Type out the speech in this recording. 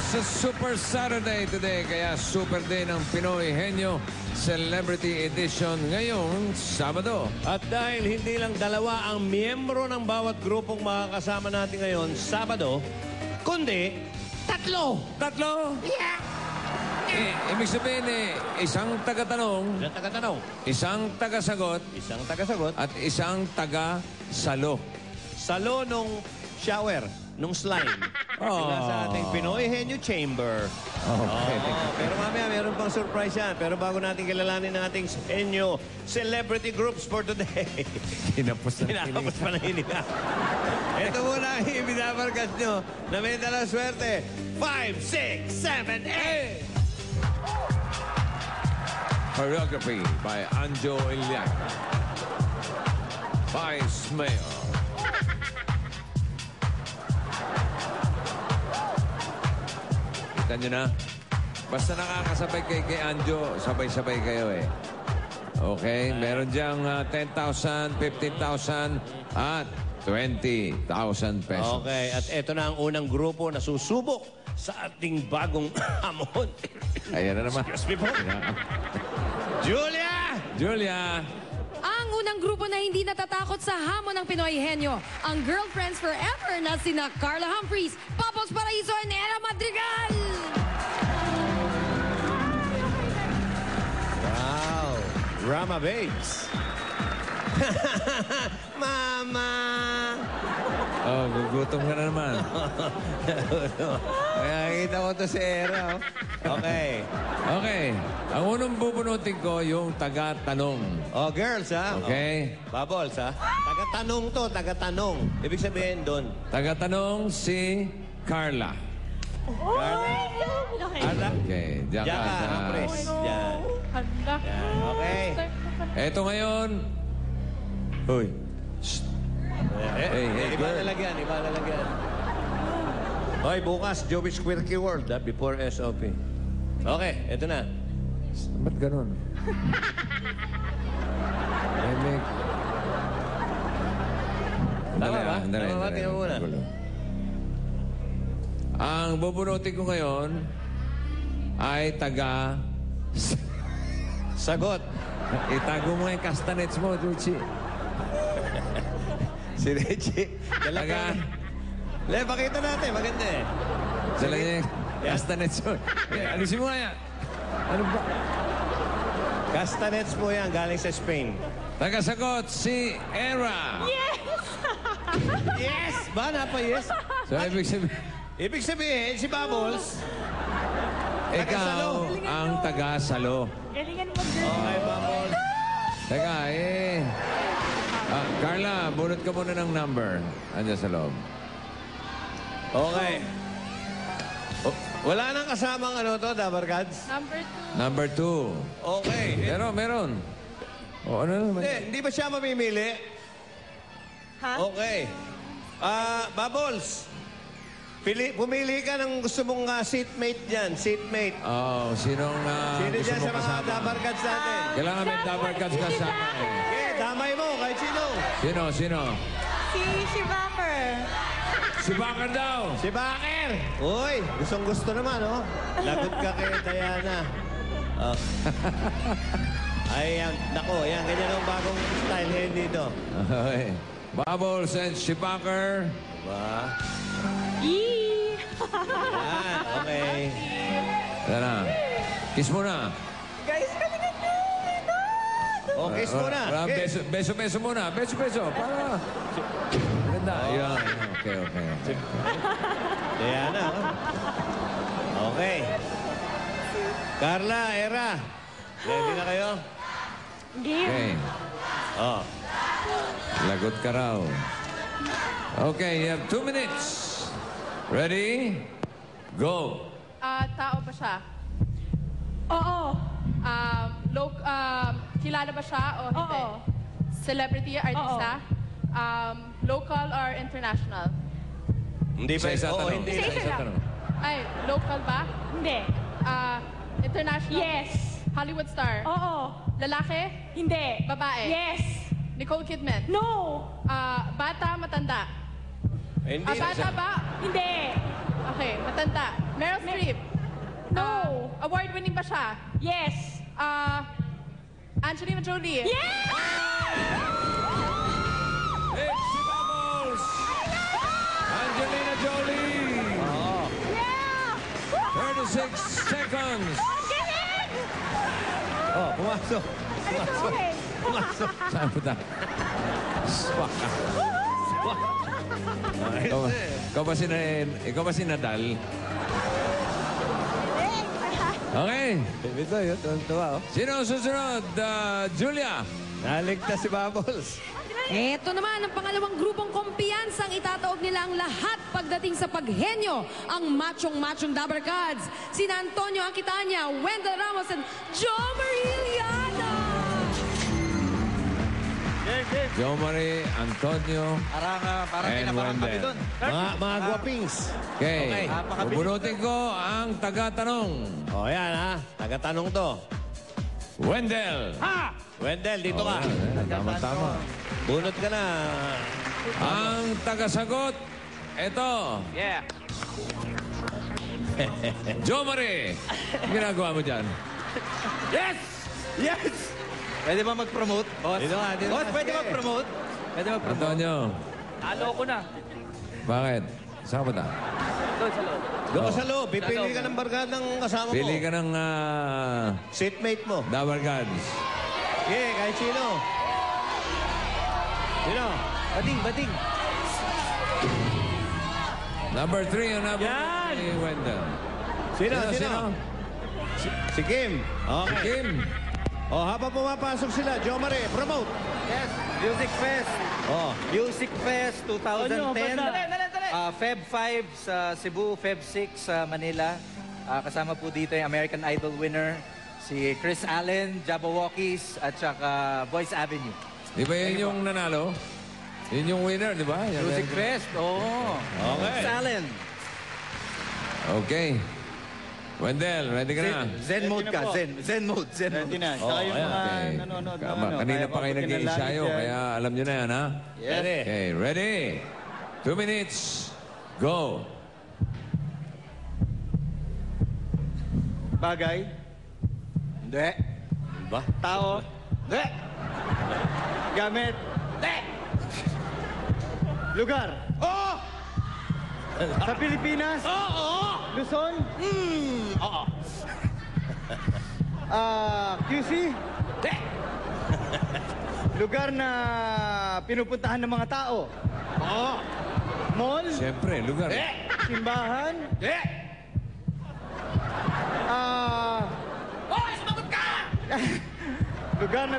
It's a Super Saturday today, kaya Super Day ng Pinoy Henyo Celebrity Edition ngayong Sabado. At dahil hindi lang dalawa ang miyembro ng bawat grupong makakasama natin ngayon, Sabado, kundi tatlo! Tatlo? Yeah! Ibig sabihin isang taga-tanong, Isang taga-tanong, isang taga-sagot, isang taga-sagot, at isang taga-salo. salo nung shower, nung slime. Mula sa ating Pinoy Henyo Chamber. Okay. Pero mamaya, meron pang surprise yan. Pero bago natin kilalanin ang ating Henyo Celebrity Groups for today. Tinapos na Tinapos pa na hininga. Ito muna ang ibinabarkas nyo na may dalang swerte. 5, 6, 7, 8! Choreography by Anjo Iliaga. Vice Mayor. Kita nyo na? Basta nakakasabay kay Anjo, sabay-sabay kayo eh. Okay? Meron diyang 10,000, 15,000, at 20,000 pesos. Okay, at ito na ang unang grupo na susubok sa ating bagong hamon. Ayan na naman. Excuse me po. Julia! Julia! Ang unang grupo na hindi natatakot sa hamon ng Pinoy Henyo, ang Girlfriends Forever na sina Carla Humphries, Papos Paraiso, and Era Madrigal! Wow! Rama Babes! Mama! Oh, gugutom ka na naman. Kaya kita ko to si Era. Oh. Okay. Okay. Ang unang bubunutin ko, yung taga-tanong. Oh, girls, ha? Okay? Oh. Bubbles, ha? Taga-tanong to, taga-tanong. Ibig sabihin doon. Taga-tanong si Carla. Carla? Okay. Diyan ka. Diyan ka, Humphrey. Diyan. Yan, okay. Eto ngayon. Hoy. Hey, iba girl. lalagyan, iba lalagyan. Hoy, bukas, Joey's Quirky World, ha? Before SOP. Okay, eto na. Ba't ganun? Tama ba? Tama ba? Tingnan mo muna. Ang bubunutin ko ngayon ay taga... Sagot. Itago mo yung castanets mo, Juchi. Si Reggie. Taga... Le, pakita natin. Maganda eh. Dala niya yung castanets mo. Alisin mo nga yan. Ano ba? Castanets po yan, galing sa Spain. Tagasagot si Era. Yes! Ba, napa-yes? So, Ibig sabihin, si Bubbles. ikaw ang taga-salo. Galingan mo, girl. Okay, Bubbles. Teka, Carla, bunot ka muna ng number. Andiyan sa loob. Okay. Oh, wala nang kasamang Dabar Gods? Number 2. Number 2. Okay. Meron. O, ano naman? Hindi ba siya mamimili? Ha? Okay. Bubbles. Pumili ka ng gusto mong seatmate dyan. Seatmate. Oh, sinong Sino gusto dyan mo sa mga kasama? Dabar Gods natin? Kailangan may Dabar Cats kasama eh. Okay, damay mo kahit sino. Sino? Si Backer. Si Bakar daw. Si Baker! Uy, gustong-gusto naman, oh. Lagot ka kay Diana. Oh. Ay, nako, yan, ganyan ang bagong style ngayon dito. Okay. Bubbles and si Bakar. Diba? Yee! Yan, okay. Yan na. Kiss mo na. Guys, galingan nyo! Oh, kiss mo na. Kiss. Beso muna. Beso. Para. Maganda. Yan. Okay. Diana, oh. Okay. Carla, Era. Ready na kayo? Game. Okay. Oh. Lagot ka raw. Okay, you have 2 minutes. Ready? Go. Tao ba siya? Oo. Kilala ba siya o hindi? Oo. Celebrity, artista? Local or international? Hindi pa Isa Oo, tanong. hindi. Isa lang. tanong. Ay, local ba? Hindi. International? Yes. Hollywood star? Oo. Lalaki? Hindi. Babae? Yes. Nicole Kidman? No. Bata, matanda? Hindi. Bata ba? Hindi. Okay, matanda. Meryl Streep. No. Award-winning ba siya? Yes. Angelina Jolie. Yeah! It's si Bubbles! Angelina Jolie! Yeah! 36 seconds! Galing! Oh, pumasok. Ano sabihin? Saan po tayo? Swak. Ikaw ba si Nadal? Okay. Ito, yun. Tuwa, oh. Sino ang susunod? Julia. Naligtas si Bubbles. Ito naman ang pangalawang grupong kumpiyansang itataob nila ang lahat pagdating sa paghenyo, ang machong-machong Dabarkads. Sina Antonio Aquitania, Wendell Ramos, and Joe Mariliana. Jo Marie, Antonio, Parang and kinabahan kami Wendell. doon. Mga guwapings. Okay. Okay. Bubunutin ko ang taga-tanong. O, yan, ha. Taga-tanong to. Wendell. Wendell, dito ka. Tama-tama. Bunot ka na. Ang taga-sagot, ito. Yeah. Jo Marie. Ang ginagawa mo dyan? Yes! Yes! Pwede ba mag-promote, boss? Dito ka, dito Boss, ka. pwede mag-promote? Pwede mag-promote? Antonio. Talo ko na. Bakit? Saan ka ba ta? Doon sa loob. Doon ka sa loob. Pipili ka ng barkadang kasama mo. Pili ka ng Seatmate mo. Dabarkads. Okay, kahit sino. Sino? Bading. Number 3 ang number Yan! ni Wendell. Sino? Si Kim. Okay. Kim. O, habang pumapasok sila, Jo Marie, promote. Yes, Music Fest. Oh. Music Fest 2010. Dali. Feb 5 sa Cebu, Feb 6 sa Manila. Kasama po dito yung American Idol winner, si Chris Allen, Jabberwockies, at saka Voice Avenue. Di ba yun yung nanalo? Yun yung winner, di ba? Yung Music Fest, oo. Okay. Chris Allen. Okay. Wendell, ready ka na? Zen mode ka, Zen mode. Ready na. Oh, Saka yung ayan. mga Okay. nanonood Kama, na kanina kaya pa kayo ko nag-iensayo, pinalangit kaya alam nyo na yan, ha? Ready? Okay, ready? 2 minutes. Go. Bagay. Hindi. Ba? Tao. Hindi. Gamit. Hindi. Lugar. Oo! Sa Pilipinas. Oo! Luzon. Oo! QC. Hindi. Lugar na pinupuntahan ng mga tao. Oo! Mall. Siyempre, lugar. Hindi. Simbahan. Hindi. Ah, Oh, sumagot ka! lugar na